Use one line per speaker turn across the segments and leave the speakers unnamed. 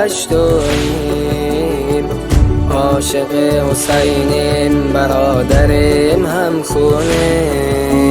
پشتویم، عاشق حسینیم، برادریم هم خونیم.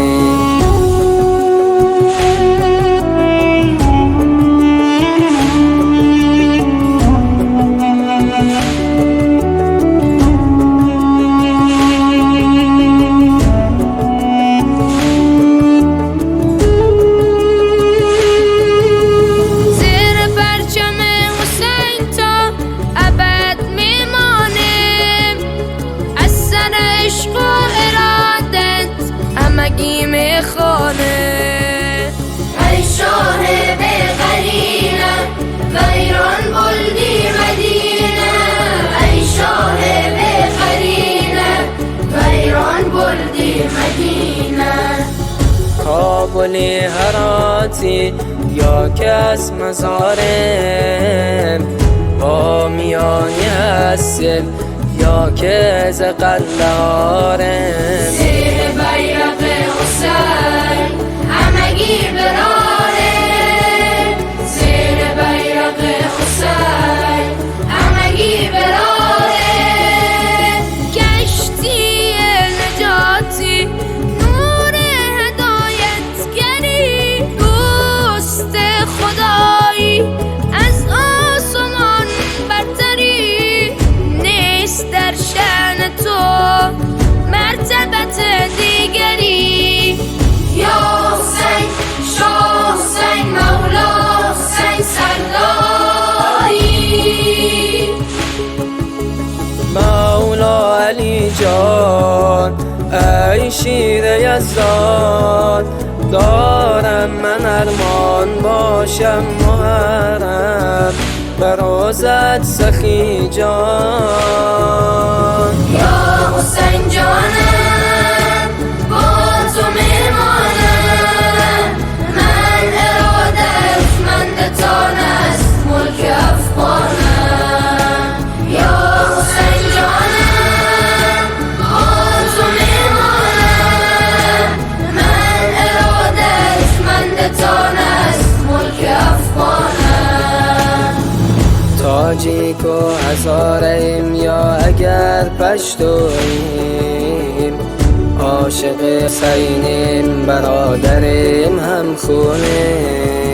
ای شاه قرینه و ایران بلدی مدینه، ای شاه قرینه و ایران بلدی مدینه.
کابلی هراتی یا که از مزارم، با میانی هستیم یا که از قندهارم.
زیر بیرق حسین همگی براره، زیر بیرق حسین همگی براره. کشتی نجاتی نور هدایتگری، دوست خدایی از آسمان برتری، نیست در شأن تو مرتبت دیگری. یا حسین شاه حسین مولا حسین سرداری.
مولا علی جان ای شیر یزدان، دارم من ارمان باشم محرم به روزت سخی جان.
یا حسین جانم با تو میمانم، من ارادتمند تان است ملک افغانم. یا حسین جانم با تو میمانم، من ارادتمند تان است ملک افغانم.
تاجیک و هزاریم یا اگر پشتویم، عاشق حسینیم، برادریم هم خونیم.